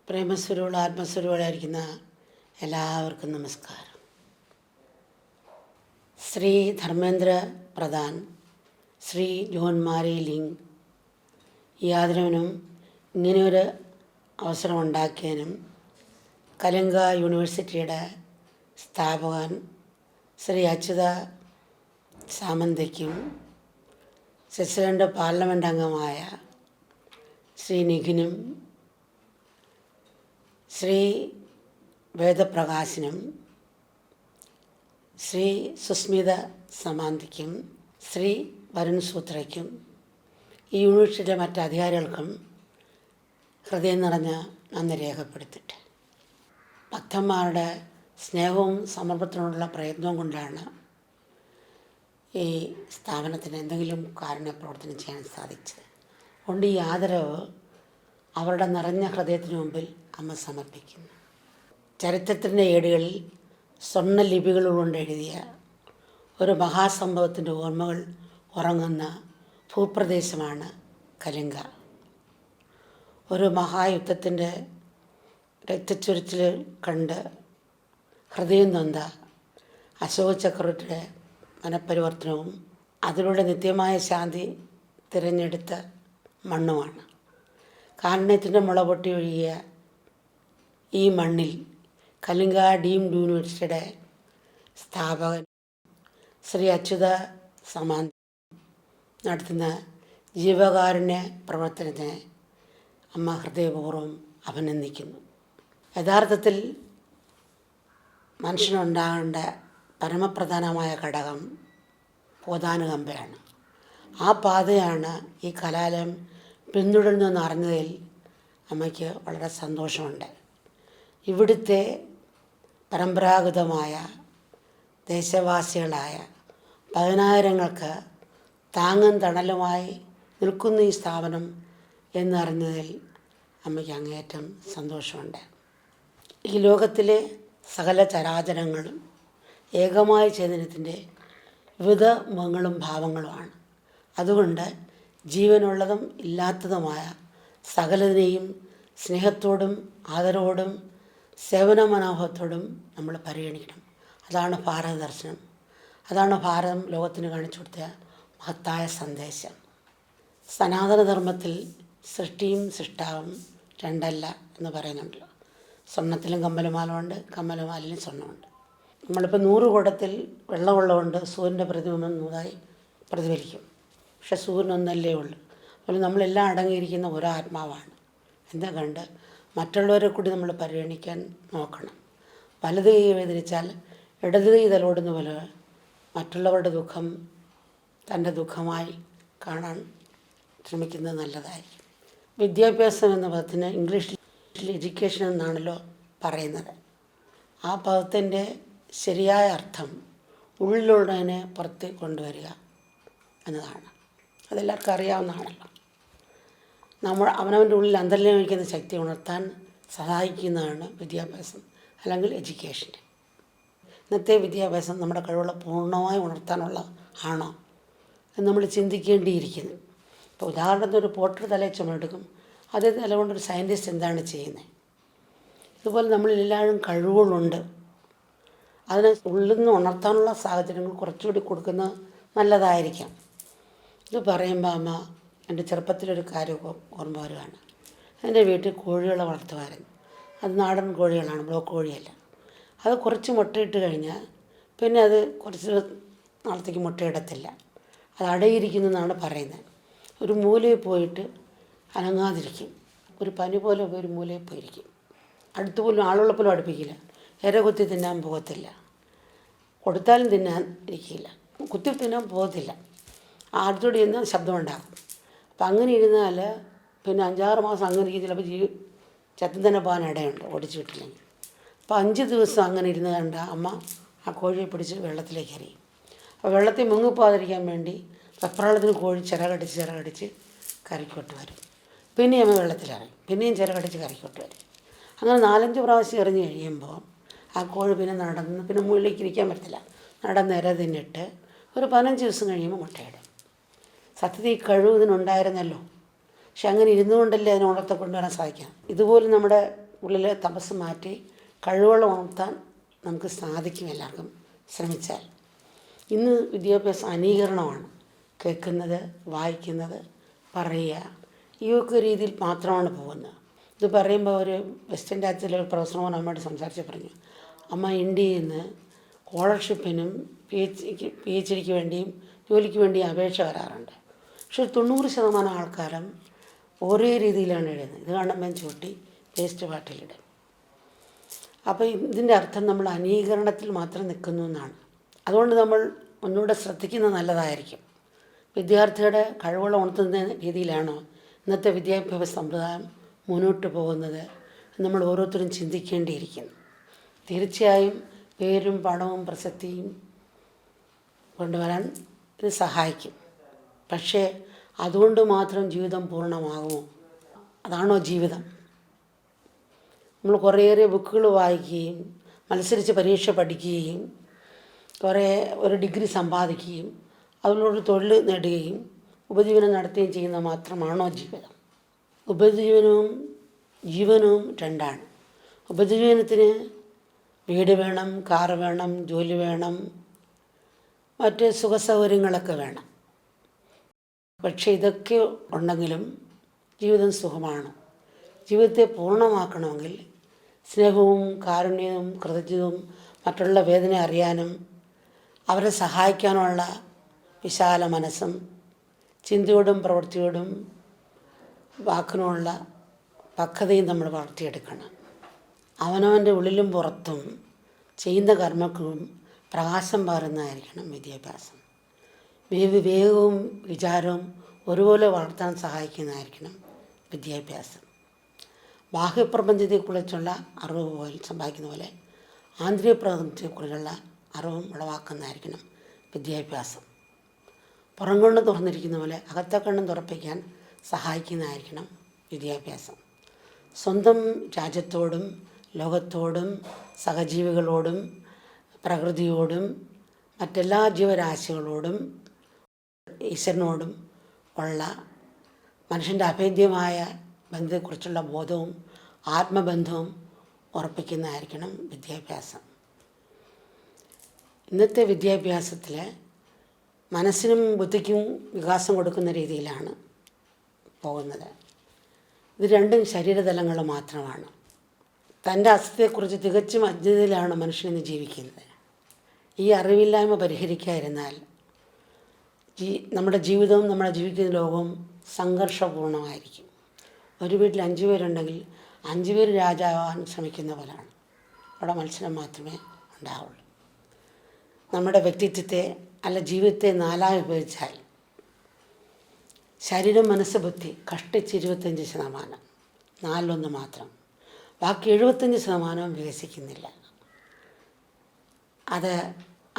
പ്രേമസ്വരൂപ ആത്മസ്വരൂപരായിരിക്കുന്ന എല്ലാവർക്കും നമസ്കാരം. ശ്രീ ധർമ്മേന്ദ്ര പ്രധാൻ, ശ്രീ ജോൺ മാരി ലിംഗ് ഈ ആദരവിനും ഇങ്ങനെയൊരു അവസരം ഉണ്ടാക്കിയതിനും കലിംഗ യൂണിവേഴ്സിറ്റിയുടെ സ്ഥാപകൻ ശ്രീ അച്യുത സാമന്തയ്ക്കും സ്വിറ്റ്സർലൻഡ് പാർലമെൻ്റ് അംഗമായ ശ്രീ നിഖിനും ശ്രീ വേദപ്രകാശിനും ശ്രീ സുസ്മിത സമാന്തിക്കും ശ്രീ വരുൺ സൂത്രയ്ക്കും ഈ യൂണിവേഴ്സിറ്റിയിലെ മറ്റ് അധികാരികൾക്കും ഹൃദയം നിറഞ്ഞ നന്ദി രേഖപ്പെടുത്തിയിട്ട് ഭക്തന്മാരുടെ സ്നേഹവും സമർപ്പണത്തിനുള്ള പ്രയത്നവും കൊണ്ടാണ് ഈ സ്ഥാപനത്തിന് എന്തെങ്കിലും കാരുണ്യ പ്രവർത്തനം ചെയ്യാൻ സാധിച്ചത്. അതുകൊണ്ട് ഈ ആദരവ് അവരുടെ നിറഞ്ഞ ഹൃദയത്തിന് മുമ്പിൽ അമ്മ സമർപ്പിക്കുന്നു. ചരിത്രത്തിൻ്റെ ഏടുകളിൽ സ്വർണ്ണ ലിപികൾ കൊണ്ട് എഴുതിയ ഒരു മഹാസംഭവത്തിൻ്റെ ഓർമ്മകൾ ഉറങ്ങുന്ന ഭൂപ്രദേശമാണ് കലിംഗ. ഒരു മഹായുദ്ധത്തിൻ്റെ രക്തച്ചൊരിച്ചിൽ കണ്ട് ഹൃദയം നൊന്ത അശോക ചക്രവർത്തിയുടെ മനപരിവർത്തനവും അതിലൂടെ നിത്യമായ ശാന്തി തിരഞ്ഞെടുത്ത മണ്ണുമാണ്. കാരുണ്യത്തിൻ്റെ മുള പൊട്ടി ഒഴുകിയ ഈ മണ്ണിൽ കലിംഗ ഡീംഡ് യൂണിവേഴ്സിറ്റിയുടെ സ്ഥാപകൻ ശ്രീ അച്യുത സമാന്തി നടത്തുന്ന ജീവകാരുണ്യ പ്രവർത്തനത്തെ അമ്മ ഹൃദയപൂർവ്വം അഭിനന്ദിക്കുന്നു. യഥാർത്ഥത്തിൽ മനുഷ്യനുണ്ടാകേണ്ട പരമപ്രധാനമായ ഘടകം ബോധാനുകമ്പയാണ്. ആ പാതയാണ് ഈ കലാലയം പിന്തുടരുന്നതെന്ന് അറിഞ്ഞതിൽ അമ്മയ്ക്ക് വളരെ സന്തോഷമുണ്ട്. ഇവിടുത്തെ പരമ്പരാഗതമായ ദേശവാസികളായ പതിനായിരങ്ങൾക്ക് താങ്ങും തണലുമായി നിൽക്കുന്ന ഈ സ്ഥാപനം എന്നറിഞ്ഞതിൽ അമ്മയ്ക്ക് അങ്ങേയറ്റം സന്തോഷമുണ്ട്. ഈ ലോകത്തിലെ സകല ചരാചരങ്ങളും ഏകമായ ചൈതന്യത്തിൻ്റെ വിവിധ മുഖങ്ങളും ഭാവങ്ങളുമാണ്. അതുകൊണ്ട് ജീവനുള്ളതും ഇല്ലാത്തതുമായ സകലതിനെയും സ്നേഹത്തോടും ആദരവോടും സേവന മനോഭാവത്തോടും നമ്മൾ പരിഗണിക്കണം. അതാണ് ഭാരത ദർശനം. അതാണ് ഭാരതം ലോകത്തിന് കാണിച്ചു കൊടുത്ത മഹത്തായ സന്ദേശം. സനാതനധർമ്മത്തിൽ സൃഷ്ടിയും സൃഷ്ടാവും രണ്ടല്ല എന്ന് പറയുന്നുണ്ടല്ലോ. സ്വർണ്ണത്തിലും കമ്മലുമാലമുണ്ട്, കമ്മലുമാലിലും സ്വർണ്ണമുണ്ട്. നമ്മളിപ്പോൾ 100 കുടത്തിൽ വെള്ളമുള്ളതുകൊണ്ട് സൂര്യൻ്റെ പ്രതിബിംബം നൂതായി പ്രതിഫലിക്കും. പക്ഷെ സൂര്യനൊന്നല്ലേ ഉള്ളൂ. അതുപോലെ നമ്മളെല്ലാം അടങ്ങിയിരിക്കുന്ന ഒരു ആത്മാവാണ്. എന്താ കണ്ട് മറ്റുള്ളവരെ കൂടി നമ്മൾ പരിഗണിക്കാൻ നോക്കണം. വലത് കൈ വേദനിച്ചാൽ ഇടത് കൈ തലോടുന്ന പോലെ മറ്റുള്ളവരുടെ ദുഃഖം തൻ്റെ ദുഃഖമായി കാണാൻ ശ്രമിക്കുന്നത് നല്ലതായിരിക്കും. വിദ്യാഭ്യാസം എന്ന പദത്തിന് ഇംഗ്ലീഷിൽ എഡ്യൂക്കേഷൻ എന്നാണല്ലോ പറയുന്നത്. ആ പദത്തിൻ്റെ ശരിയായ അർത്ഥം ഉള്ളിലുള്ളതിനെ പുറത്ത് കൊണ്ടുവരിക എന്നതാണ്. അതെല്ലാവർക്കും അറിയാവുന്നതാണല്ലോ. നമ്മൾ അവനവൻ്റെ ഉള്ളിൽ അന്തർലീനമായിരിക്കുന്ന ശക്തി ഉണർത്താൻ സഹായിക്കുന്നതാണ് വിദ്യാഭ്യാസം അല്ലെങ്കിൽ എഡ്യൂക്കേഷൻ. ഇന്നത്തെ വിദ്യാഭ്യാസം നമ്മുടെ കഴിവുകളെ പൂർണ്ണമായി ഉണർത്താനുള്ള ആണോ എന്ന് നമ്മൾ ചിന്തിക്കേണ്ടിയിരിക്കുന്നു. ഇപ്പോൾ ഉദാഹരണത്തിന് ഒരു പോട്ടർ തലയിൽ ചുമടെടുക്കും. അതേ തല കൊണ്ടൊരു സയൻറ്റിസ്റ്റ് എന്താണ് ചെയ്യുന്നത്? ഇതുപോലെ നമ്മളിലെല്ലാവരും കഴിവുകളുണ്ട്. അതിനെ ഉള്ളിൽ നിന്ന് ഉണർത്താനുള്ള സാഹചര്യങ്ങൾ കുറച്ചുകൂടി കൊടുക്കുന്നത് നല്ലതായിരിക്കാം. ഇത് പറയുമ്പോൾ അമ്മ എൻ്റെ ചെറുപ്പത്തിലൊരു കാര്യം ഓർമ്മ വരികയാണ്. എൻ്റെ വീട്ടിൽ കോഴികളെ വളർത്തുമായിരുന്നു. അത് നാടൻ കോഴികളാണ്, ബ്ലോക്ക് കോഴിയല്ല. അത് കുറച്ച് മുട്ടയിട്ട് കഴിഞ്ഞാൽ പിന്നെ അത് കുറച്ച് നാളത്തേക്ക് മുട്ടയിടത്തില്ല. അത് അടയിരിക്കുന്നതെന്നാണ് പറയുന്നത്. ഒരു മൂലയിൽ പോയിട്ട് അനങ്ങാതിരിക്കും. ഒരു പനി പോലെ ഒരു മൂലയിൽ പോയിരിക്കും. അടുത്തുപോലും ആളുള്ളപ്പോലും അടുപ്പിക്കില്ല. ഇര കുത്തി തിന്നാൻ പോകത്തില്ല. കൊടുത്താലും തിന്നാൻ ഇരിക്കില്ല. കുത്തി തിന്നാൻ പോകത്തില്ല. അടുത്തോടെ ഇരുന്നാൽ ശബ്ദമുണ്ടാകും. അപ്പം അങ്ങനെ ഇരുന്നാൽ പിന്നെ 5-6 മാസം അങ്ങനെ ഇരിക്കും. ചിലപ്പോൾ ചത്തം തന്നെ പോകാൻ ഇടയുണ്ട് ഓടിച്ചു വിട്ടില്ലെങ്കിൽ. അപ്പോൾ 5 ദിവസം അങ്ങനെ ഇരുന്ന് കണ്ട അമ്മ ആ കോഴിയെ പിടിച്ച് വെള്ളത്തിലേക്ക് എറിയും. അപ്പോൾ വെള്ളത്തിൽ മുങ്ങിപ്പോകാതിരിക്കാൻ വേണ്ടി വെപ്രാളത്തിന് കോഴി ചിറകടിച്ച് കരയ്ക്കോട്ട് വരും. പിന്നെയും അമ്മ വെള്ളത്തിലിറങ്ങി, പിന്നെയും ചിറകടിച്ച് കരയ്ക്കോട്ട് വരും. അങ്ങനെ 4-5 പ്രാവശ്യം എറിഞ്ഞ് കഴിയുമ്പോൾ ആ കോഴി പിന്നെ നടന്ന് പിന്നെ മുകളിലേക്ക് ഇരിക്കാൻ പറ്റില്ല. നടന്ന് ഇര തിന്നിട്ട് ഒരു 15 ദിവസം കഴിയുമ്പോൾ മുട്ടയിടും. സത്യത്തിൽ ഈ കഴിവ് ഇതിനുണ്ടായിരുന്നല്ലോ. പക്ഷെ അങ്ങനെ ഇരുന്നുകൊണ്ടല്ലേ അതിനെ ഉണർത്തി കൊണ്ടുവരാൻ സാധിക്കാം. ഇതുപോലെ നമ്മുടെ ഉള്ളിലെ തപസ് മാറ്റി കഴിവുകൾ ഉണർത്താൻ നമുക്ക് സാധിക്കും എല്ലാവർക്കും ശ്രമിച്ചാൽ. ഇന്ന് വിദ്യാഭ്യാസം അനീകരണമാണ്. കേൾക്കുന്നത്, വായിക്കുന്നത്, പറയുക, ഈ ഒക്കെ രീതിയിൽ മാത്രമാണ് പോകുന്നത്. ഇത് പറയുമ്പോൾ ഒരു വെസ്റ്റേൺ രാജ്യത്തിലെ ഒരു പ്രൊഫസറോട് അമ്മയോട് സംസാരിച്ച് പറഞ്ഞു, അമ്മ ഇന്ത്യയിൽ നിന്ന് സ്കോളർഷിപ്പിനും പി എച്ച് ഡിക്ക് വേണ്ടിയും ജോലിക്ക് വേണ്ടിയും അപേക്ഷ വരാറുണ്ട്. പക്ഷേ 90% ആൾക്കാരും ഒരേ രീതിയിലാണ് എഴുതുന്നത്. ഇത് കാണുമ്പോൾ ചൂട്ടി വേസ്റ്റ് പാട്ടിലിടും. അപ്പോൾ ഇതിൻ്റെ അർത്ഥം നമ്മൾ അനീകരണത്തിൽ മാത്രം നിൽക്കുന്നു എന്നാണ്. അതുകൊണ്ട് നമ്മൾ ഒന്നുകൂടെ ശ്രദ്ധിക്കുന്നത് നല്ലതായിരിക്കും. വിദ്യാർത്ഥിയുടെ കഴിവുകൾ ഉണർത്തുന്ന രീതിയിലാണോ ഇന്നത്തെ വിദ്യാഭ്യാസ സമ്പ്രദായം മുന്നോട്ട് പോകുന്നത് നമ്മൾ ഓരോരുത്തരും ചിന്തിക്കേണ്ടിയിരിക്കുന്നു. തീർച്ചയായും പേരും പണവും പ്രസക്തിയും കൊണ്ടുവരാൻ ഇത് സഹായിക്കും. പക്ഷേ അതുകൊണ്ട് മാത്രം ജീവിതം പൂർണ്ണമാകുമോ? അതാണോ ജീവിതം? നമ്മൾ കുറേയേറെ ബുക്കുകൾ വായിക്കുകയും മത്സരിച്ച് പരീക്ഷ പഠിക്കുകയും ഒരു ഡിഗ്രി സമ്പാദിക്കുകയും അതിലൊരു തൊഴിൽ നേടുകയും ഉപജീവനം നടത്തുകയും ചെയ്യുന്നത് മാത്രമാണോ ജീവിതം? ഉപജീവനവും ജീവനവും രണ്ടാണ്. ഉപജീവനത്തിന് വീട് വേണം, കാറ് വേണം, ജോലി വേണം, മറ്റ് സുഖസൗകര്യങ്ങളൊക്കെ വേണം. പക്ഷേ ഇതൊക്കെ ഉണ്ടെങ്കിലും ജീവിതം സുഖമാണ്. ജീവിതത്തെ പൂർണ്ണമാക്കണമെങ്കിൽ സ്നേഹവും കാരുണ്യവും കൃതജ്ഞതയും മറ്റുള്ള വേദന അറിയാനും അവരെ സഹായിക്കാനുള്ള വിശാല മനസ്സും ചിന്തയോടും പ്രവൃത്തിയോടും വാക്കിനുമുള്ള പക്വതയും നമ്മൾ വളർത്തിയെടുക്കണം. അവനവൻ്റെ ഉള്ളിലും പുറത്തും ചെയ്യുന്ന കർമ്മക്കും പ്രകാശം പകരുന്നതായിരിക്കണം വിദ്യാഭ്യാസം. വിവേകവും വിചാരവും ഒരുപോലെ വളർത്താൻ സഹായിക്കുന്നതായിരിക്കണം വിദ്യാഭ്യാസം. ബാഹ്യപ്രപഞ്ചത്തെക്കുറിച്ചുള്ള അറിവ് പോലെ സമ്പാദിക്കുന്ന പോലെ ആന്തരിക പ്രപഞ്ചത്തെക്കുറിച്ചുള്ള അറിവും ഉളവാക്കുന്നതായിരിക്കണം വിദ്യാഭ്യാസം. പുറംകണ്ണ് തുറന്നിരിക്കുന്ന പോലെ അകത്തെ കണ്ണും തുറപ്പിക്കാൻ സഹായിക്കുന്നതായിരിക്കണം വിദ്യാഭ്യാസം. സ്വന്തം രാജ്യത്തോടും ലോകത്തോടും സഹജീവികളോടും പ്രകൃതിയോടും മറ്റെല്ലാ ജീവരാശികളോടും ഈശ്വരനോടും ഉള്ള മനുഷ്യൻ്റെ അഭേദ്യമായ ബന്ധത്തെക്കുറിച്ചുള്ള ബോധവും ആത്മബന്ധവും ഉറപ്പിക്കുന്നതായിരിക്കണം വിദ്യാഭ്യാസം. ഇന്നത്തെ വിദ്യാഭ്യാസത്തിൽ മനസ്സിനും ബുദ്ധിക്കും വികാസം കൊടുക്കുന്ന രീതിയിലാണ് പോകുന്നത്. ഇത് രണ്ടും ശരീരതലങ്ങൾ മാത്രമാണ്. തൻ്റെ അസ്തിത്വത്തെക്കുറിച്ച് തികച്ചും അജ്ഞതയിലാണ് മനുഷ്യനിന്ന് ജീവിക്കുന്നത്. ഈ അറിവില്ലായ്മ പരിഹരിക്കാതിരുന്നാൽ നമ്മുടെ ജീവിതവും നമ്മുടെ ജീവിക്കുന്ന ലോകവും സംഘർഷപൂർണ്ണമായിരിക്കും. ഒരു വീട്ടിൽ 5 പേരുണ്ടെങ്കിൽ 5 പേര് രാജാവാൻ ശ്രമിക്കുന്ന പോലെയാണ്. അവിടെ മത്സരം മാത്രമേ ഉണ്ടാവുള്ളൂ. നമ്മുടെ വ്യക്തിത്വത്തെ ജീവിതത്തെ 4 വിഭജിച്ചാൽ ശരീരം, മനസ്സ്, ബുദ്ധി കഷ്ടിച്ച് 25%, 4 മാത്രം. ബാക്കി 75% വികസിക്കുന്നില്ല. അത്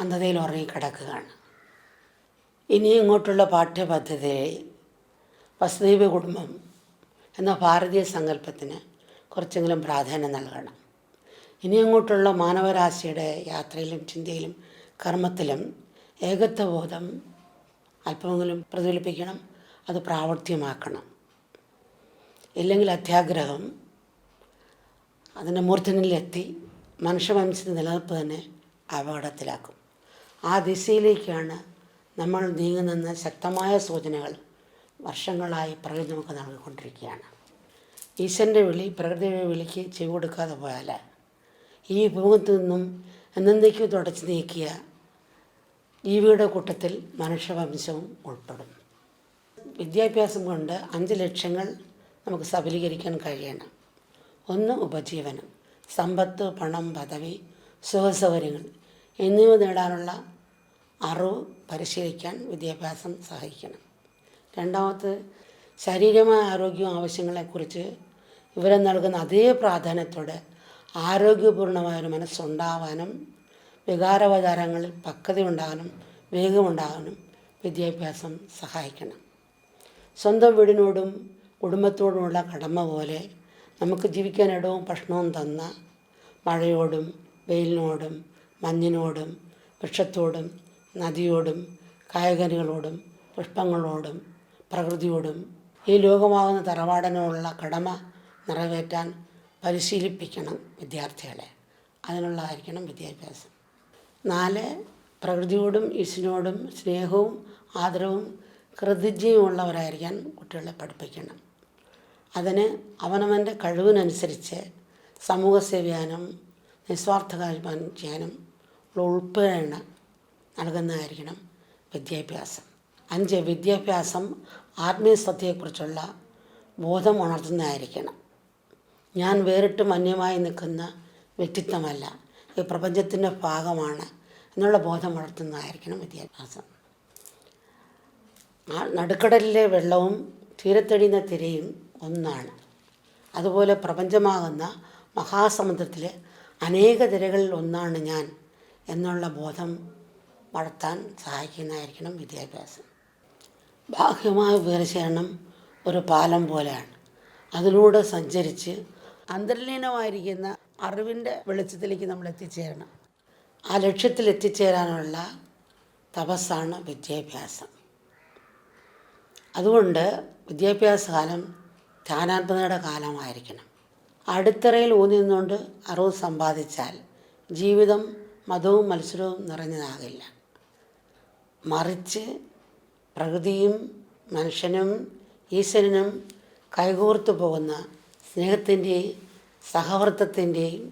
അന്ധതയിൽ ഉറങ്ങിക്കിടക്കുകയാണ്. ഇനി ഇങ്ങോട്ടുള്ള പാഠ്യപദ്ധതിയിൽ വസുദൈവ കുടുംബം എന്ന ഭാരതീയ സങ്കല്പത്തിന് കുറച്ചെങ്കിലും പ്രാധാന്യം നൽകണം. ഇനി അങ്ങോട്ടുള്ള മാനവരാശിയുടെ യാത്രയിലും ചിന്തയിലും കർമ്മത്തിലും ഏകത്വബോധം അല്പമെങ്കിലും പ്രതിഫലിപ്പിക്കണം. അത് പ്രാവർത്തികമാക്കണം. ഇല്ലെങ്കിൽ അത്യാഗ്രഹം അതിൻ്റെ മൂർധന്യത്തിലെത്തി മനുഷ്യവംശത്തിൻ്റെ നിലനിൽപ്പ് തന്നെ അപകടത്തിലാക്കും. ആ ദിശയിലേക്കാണ് നമ്മൾ നീങ്ങുന്ന ശക്തമായ സൂചനകൾ വർഷങ്ങളായി പ്രകൃതി നമുക്ക് നൽകിക്കൊണ്ടിരിക്കുകയാണ്. ഈശ്വരൻ്റെ വിളി, പ്രകൃതിയുടെ വിളിക്ക് ചെവി കൊടുക്കാതെ പോയാൽ ഈ ഭൂമിത്തിൽ നിന്നും എന്നേക്കും തുടച്ചു നീക്കിയ ജീവിയുടെ കൂട്ടത്തിൽ മനുഷ്യവംശവും ഉൾപ്പെടും. വിദ്യാഭ്യാസം കൊണ്ട് 5 ലക്ഷ്യങ്ങൾ നമുക്ക് സഫലീകരിക്കാൻ കഴിയണം. 1, ഉപജീവനം. സമ്പത്ത്, പണം, പദവി, സുഖസൗകര്യങ്ങൾ എന്നിവ നേടാനുള്ള അറിവ് പരിശീലിക്കാൻ വിദ്യാഭ്യാസം സഹായിക്കണം. 2, ശാരീരികമായ ആരോഗ്യവും ആവശ്യങ്ങളെക്കുറിച്ച് വിവരം നൽകുന്ന അതേ പ്രാധാന്യത്തോടെ ആരോഗ്യപൂർണമായൊരു മനസ്സുണ്ടാവാനും വികാരവചാരങ്ങളിൽ പക്വതയുണ്ടാകാനും വേഗമുണ്ടാകാനും വിദ്യാഭ്യാസം സഹായിക്കണം. സ്വന്തം വീടിനോടും കുടുംബത്തോടുമുള്ള കടമ പോലെ നമുക്ക് ജീവിക്കാൻ ഇടവും ഭക്ഷണവും തന്ന മഴയോടും വെയിലിനോടും മഞ്ഞിനോടും വൃക്ഷത്തോടും നദിയോടും കായകനികളോടും പുഷ്പങ്ങളോടും പ്രകൃതിയോടും ഈ ലോകമാകുന്ന തറവാടിനോടുള്ള കടമ നിറവേറ്റാൻ പരിശീലിപ്പിക്കണം വിദ്യാർത്ഥികളെ. അതിനുള്ളതായിരിക്കണം വിദ്യാഭ്യാസം. 4, പ്രകൃതിയോടും ഈശ്വരനോടും സ്നേഹവും ആദരവും കൃതജ്ഞതയുമുള്ളവരായിരിക്കാൻ കുട്ടികളെ പഠിപ്പിക്കണം. അതിന് അവനവൻ്റെ കഴിവിനനുസരിച്ച് സമൂഹ സേവനം, നിസ്വാർത്ഥ കാര്യം ചെയ്യാനും ഉൾപ്പെടേണ്ട നൽകുന്നതായിരിക്കണം വിദ്യാഭ്യാസം. 5, വിദ്യാഭ്യാസം ആത്മീയസത്യത്തെക്കുറിച്ചുള്ള ബോധം ഉണർത്തുന്നതായിരിക്കണം. ഞാൻ വേറിട്ട് അന്യമായി നിൽക്കുന്ന വ്യക്തിത്വമല്ല, ഈ പ്രപഞ്ചത്തിൻ്റെ ഭാഗമാണ് എന്നുള്ള ബോധം ഉണർത്തുന്നതായിരിക്കണം വിദ്യാഭ്യാസം. നടുക്കടലിലെ വെള്ളവും തീരത്തടിയുന്ന തിരയും ഒന്നാണ്. അതുപോലെ പ്രപഞ്ചമാകുന്ന മഹാസമുദ്രത്തിലെ അനേക തിരകളിൽ ഒന്നാണ് ഞാൻ എന്നുള്ള ബോധം വളർത്താൻ സഹായിക്കുന്നതായിരിക്കണം വിദ്യാഭ്യാസം. ബാഹ്യമായ വിവരശേഖരണം ഒരു പാലം പോലെയാണ്. അതിലൂടെ സഞ്ചരിച്ച് അന്തർലീനമായിരിക്കുന്ന അറിവിൻ്റെ വെളിച്ചത്തിലേക്ക് നമ്മൾ എത്തിച്ചേരണം. ആ ലക്ഷ്യത്തിൽ എത്തിച്ചേരാനുള്ള തപസ്സാണ് വിദ്യാഭ്യാസം. അതുകൊണ്ട് വിദ്യാഭ്യാസ കാലം ധ്യാനാത്മകതയുടെ കാലമായിരിക്കണം. അടിത്തറയിൽ ഊന്നി നിന്നുകൊണ്ട് അറിവ് സമ്പാദിച്ചാൽ ജീവിതം മതവും മത്സരവും നിറഞ്ഞതാകില്ല. മറിച്ച് പ്രകൃതിയും മനുഷ്യനും ഈശ്വരനും കൈകോർത്തു പോകുന്ന സ്നേഹത്തിൻ്റെയും സഹവർത്തത്തിൻ്റെയും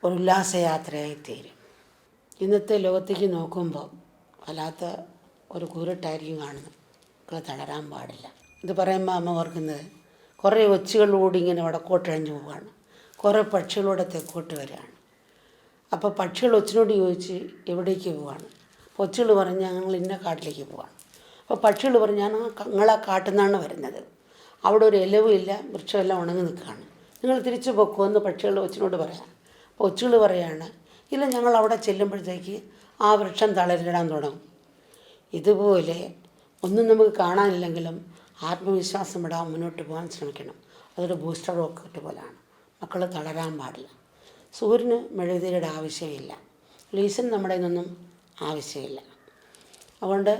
ഒരു ഉല്ലാസയാത്രയായി തീരും. ഇന്നത്തെ ലോകത്തേക്ക് നോക്കുമ്പോൾ വല്ലാത്ത ഒരു കുരുട്ടായിരിക്കും കാണുന്നത്. മക്കൾ തളരാൻ പാടില്ല. ഇത് പറയുമ്പോൾ അമ്മ ഓർക്കുന്നത് കുറേ ഒച്ചുകളിലൂടെ ഇങ്ങനെ വടക്കോട്ട് അഴിഞ്ഞു പോവുകയാണ്, കുറേ പക്ഷികളൂടെ തെക്കോട്ട് വരികയാണ്. അപ്പോൾ പക്ഷികൾ ഒച്ചിനോട് ചോദിച്ച് എവിടേക്ക് പോവാണ്? അപ്പോൾ ഒച്ചുകൾ പറഞ്ഞ് ഞങ്ങൾ ഇന്ന കാട്ടിലേക്ക് പോവാണ്. അപ്പോൾ പക്ഷികൾ പറഞ്ഞ് ഞാൻ നിങ്ങളെ കാട്ടിൽ നിന്നാണ് വരുന്നത്, അവിടെ ഒരു ഇലവും ഇല്ല, വൃക്ഷമെല്ലാം ഉണങ്ങി നിൽക്കുകയാണ്, നിങ്ങൾ തിരിച്ചു പൊക്കുമെന്ന് പക്ഷികൾ ഒച്ചിനോട് പറയാം. അപ്പോൾ ഒച്ചുകൾ പറയാണ്, ഇല്ല ഞങ്ങൾ അവിടെ ചെല്ലുമ്പോഴത്തേക്ക് ആ വൃക്ഷം തളരിടാൻ തുടങ്ങും. ഇതുപോലെ ഒന്നും നമുക്ക് കാണാനില്ലെങ്കിലും ആത്മവിശ്വാസം ഇടാൻ മുന്നോട്ട് പോകാൻ ശ്രമിക്കണം. അതൊരു ബൂസ്റ്റർ റോക്കറ്റ് പോലെയാണ്. മക്കൾ തളരാൻ പാടില്ല. സൂര്യന് മെഴുകുതിരിയുടെ ആവശ്യമില്ല, ഈശ്വരൻ നമ്മുടെ നിന്നും ആവശ്യമില്ല. അതുകൊണ്ട്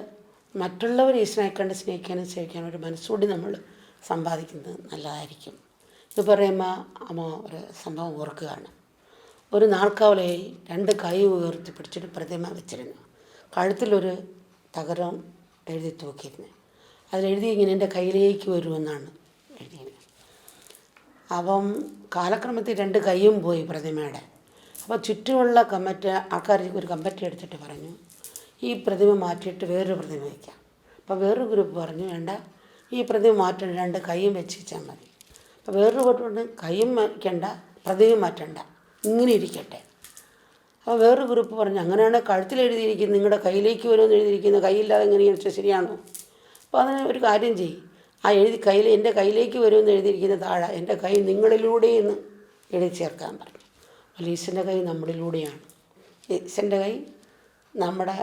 മറ്റുള്ളവർ ഈശ്വരനെ കണ്ട് സ്നേഹിക്കാനും സേവിക്കാനും ഒരു മനസ്സുകൂടി നമ്മൾ സമ്പാദിക്കുന്നത് നല്ലതായിരിക്കും. ഇത് പറയുമ്പോൾ അമ്മ ഒരു സംഭവം ഓർക്കുകയാണ്. ഒരു നാൾക്കാവലയിൽ 2 കൈ ഉയർത്തി പിടിച്ചിട്ട് പ്രതിമ വെച്ചിരുന്നു. കഴുത്തിലൊരു തകരം എഴുതി തൂക്കിയിരുന്നു. അതിലെഴുതി ഇങ്ങനെ എൻ്റെ കയ്യിലേക്ക് വരുമെന്നാണ് എഴുതിയത്. അപ്പം കാലക്രമത്തിൽ 2 കൈയും പോയി പ്രതിമയുടെ. അപ്പോൾ ചുറ്റുമുള്ള ആൾക്കാർ ഒരു കമ്മിറ്റി എടുത്തിട്ട് പറഞ്ഞു, ഈ പ്രതിമ മാറ്റിയിട്ട് വേറൊരു പ്രതിമ വയ്ക്കാം. അപ്പോൾ വേറൊരു ഗ്രൂപ്പ് പറഞ്ഞു, വേണ്ട, ഈ പ്രതിമ മാറ്റേണ്ട, 2 കൈയും വെച്ചാൽ മതി. അപ്പോൾ വേറൊരു ഗ്രൂപ്പ് കൈയും വയ്ക്കണ്ട, പ്രതിമ മാറ്റണ്ട, ഇങ്ങനെ ഇരിക്കട്ടെ. അപ്പോൾ വേറൊരു ഗ്രൂപ്പ് പറഞ്ഞു, അങ്ങനെയാണെങ്കിൽ കഴുത്തിൽ എഴുതിയിരിക്കുന്നത് നിങ്ങളുടെ കയ്യിലേക്ക് വരുമെന്ന് എഴുതിയിരിക്കുന്ന കൈയില്ലാതെ എങ്ങനെയാണെന്ന് വെച്ചാൽ ശരിയാണോ? അപ്പോൾ അതിന് ഒരു കാര്യം ചെയ്യും, ആ എൻ്റെ കയ്യിലേക്ക് വരുമെന്ന് എഴുതിയിരിക്കുന്ന താഴെ എൻ്റെ കൈ നിങ്ങളിലൂടെ എന്ന് എഴുതി ചേർക്കാൻ പറഞ്ഞു. അപ്പോൾ ഈശ്വരൻ്റെ കൈ നമ്മളിലൂടെയാണ്. ഈശ്വരൻ്റെ കൈ നമ്മുടെ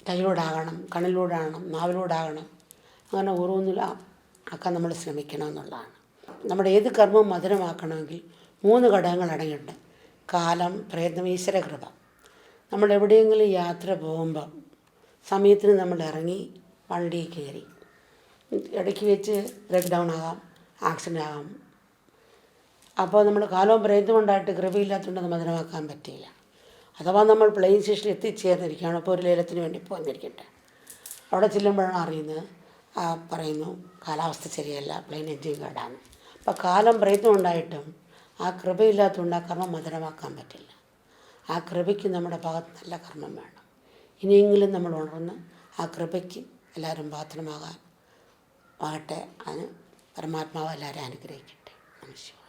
കൈയിലൂടാകണം, കണ്ണിലൂടാകണം, നാവിലൂടാകണം. അങ്ങനെ ഓരോന്നിലും ആക്കാൻ നമ്മൾ ശ്രമിക്കണം എന്നുള്ളതാണ്. നമ്മുടെ ഏത് കർമ്മവും മധുരമാക്കണമെങ്കിൽ 3 ഘടകങ്ങൾ അടങ്ങിയിട്ടുണ്ട്: കാലം, പ്രയത്നം, ഈശ്വരകൃപ. നമ്മൾ എവിടെയെങ്കിലും യാത്ര പോകുമ്പം സമയത്തിന് നമ്മൾ ഇറങ്ങി വണ്ടി കയറി, ഇടയ്ക്ക് വെച്ച് ബ്രേക്ക് ഡൗൺ ആകാം, ആക്സിഡൻ്റ് ആകാം. അപ്പോൾ നമ്മൾ കാലവും പ്രയത്നം ഉണ്ടായിട്ട് കൃപയില്ലാത്തതുകൊണ്ട് അത് മധുരമാക്കാൻ പറ്റിയില്ല. അഥവാ നമ്മൾ പ്ലെയിൻ സ്റ്റേഷനിൽ എത്തിച്ചേർന്നിരിക്കുകയാണ്, അപ്പോൾ ഒരു ലേലത്തിന് വേണ്ടി പോന്നിരിക്കട്ടെ, അവിടെ ചെല്ലുമ്പോഴാണ് അറിയുന്നത്, പറയുന്നു കാലാവസ്ഥ ശരിയല്ല, പ്ലെയിൻ എൻജിൻ കേടാണ്. അപ്പോൾ കാലം പ്രയത്നം ഉണ്ടായിട്ടും ആ കൃപയില്ലാത്തതുകൊണ്ട് ആ കർമ്മം മധുരമാക്കാൻ പറ്റില്ല. ആ കൃപയ്ക്ക് നമ്മുടെ ഭാഗത്ത് നല്ല കർമ്മം വേണം. ഇനിയെങ്കിലും നമ്മൾ ഉണർന്ന് ആ കൃപയ്ക്ക് എല്ലാവരും പാത്രമാകട്ടെ. അതിന് പരമാത്മാവ് എല്ലാവരും അനുഗ്രഹിക്കട്ടെ. നമസ്കാരം.